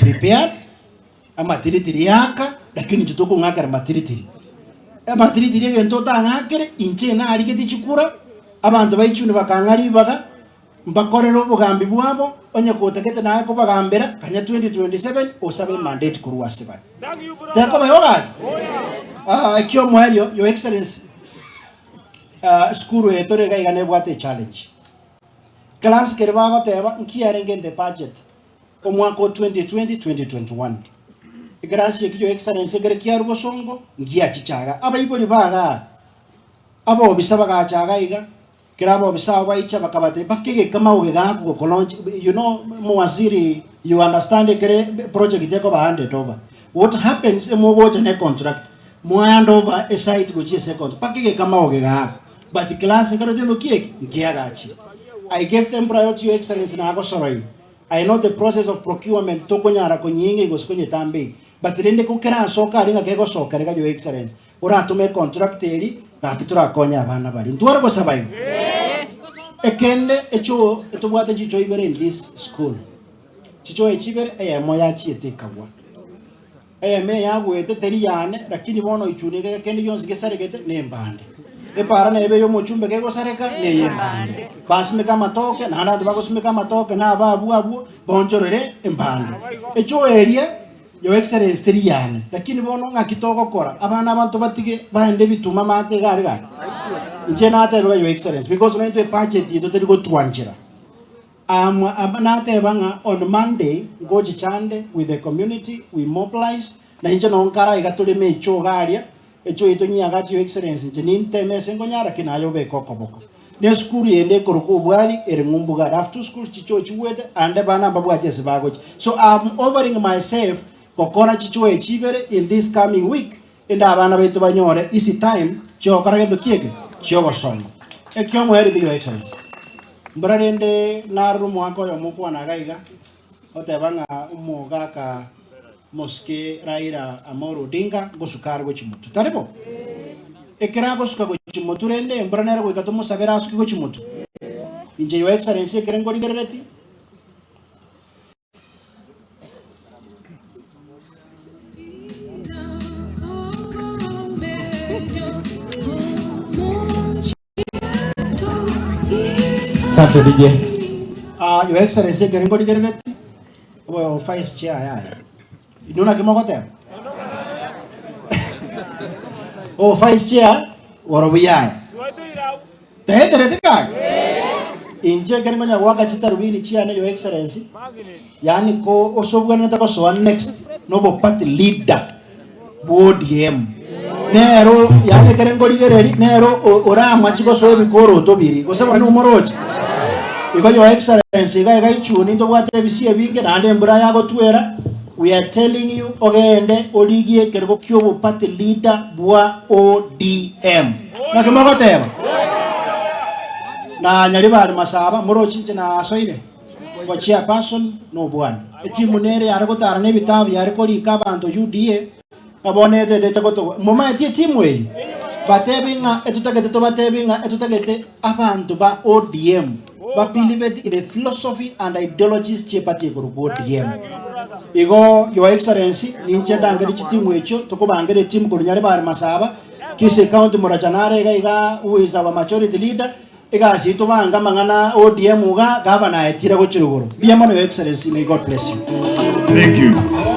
prepared amatiritiri yaka lakini tutuko ngakara matiritiri amatiritiri gento tangakere inche na arigeti chikura abantu baichune bakangari baga mbakorero bugambi bwabo onye kotekete naye ko bagambera kanya 2027 osabe mandate kuruwase ba teko bayoga ekyo mwerio your excellence skuru etore ga igane bwate challenge class kerba goteba nkiarenge the budget omwaka 2020-2021 igrasi ekyo excellence gere kiarubo songo ngia chichaga abayiboli baga abo bisaba ga chaga iga kirabo bisaba baicha bakabate bakige kama ugega ko kolonji you know muwaziri you understand kere project yako ba hand over what happens emo wote ne contract mo hand over a site go chi second bakige kama ugega but class kero tendo kiek ngiagachi I gave them priority your excellence na go sorry I know the process of procurement to konyara ko nyingi go skonye tambe but rende ko kera soka ringa kego soka rega your excellence ora tume contract eri na kitura konya abana bali ntwara ko sabayi ekende echo etobwate chicho ibere in this school chicho echibere moya chiete kawa me yagwete teri yane lakini bono ichunike kende yonse gesaregete nembande para na ebe yo mochumbe kego sareka ne yembande basme kama toke na handa bagosme kama toke na abu bonchorere embande echo area yo excellence teri yane lakini bono ngakitoko kora abana abantu batige baende bituma mate gari nje na ate yo excellence because no into budget yeto teri go twanjira nate banga on Monday go chichande with the community we mobilize na nje no nkara igatule mecho garia echo ito nyagati yo excellence nje ninteme sengo nyara kinayo be kokoboko ne school yende koruko bwali ere ngumbuga after school chicho chiwete ande bana babwaje sibago so I'm offering myself kokora chicho echibere in this coming week enda abana baitu banyore isi time cho karage kieke chogo songo ekyo mwere biyo excellence mbrarende naru mwako yo mukwa na gaiga otebanga umuga ka moske Raila Amolo Odinga gosukar go chimutu tarebo ekera gosuka go chimutu rende mbranera go katomo sabera asuki go chimutu inje yo excellence kerengo digereti Santo DJ. Your Excellency, can you go to get it? Well, vice chair. You don't like him? Oh, vice chair, what are we at? The head of the guy. In Jagamana Wakachita Wini Chia, Your Excellency. Yaniko also going to go next. Noble party leader. Board him. Nero, Yanaka go to get ready. Nero, Ora, Machiko, so we go to be. Was someone who moroch. Because your excellence, we are telling you again, Oligie Kerokyo party leader Bua ODM. Nakamotema. Na Nyariba Masaba, Morochi na Soide. What chairperson, no one. A Timunere, Aragota, Nevita, Yarkoli Kaba and UDA. Abonete de Chagoto. Moma Timway. Batebing, Etutagetobatebing, Etutagete, Abantuba ODM. But believe in the philosophy and ideologies chepati group ODM. Igo your excellency ninche dangari team wecho to ko bangere team ko nyare bar masaba kise count morajanare ga who is our majority leader ega sito banga mangana ODM uga governor etira go chiruguru. Be your excellency, may God bless you. Thank you.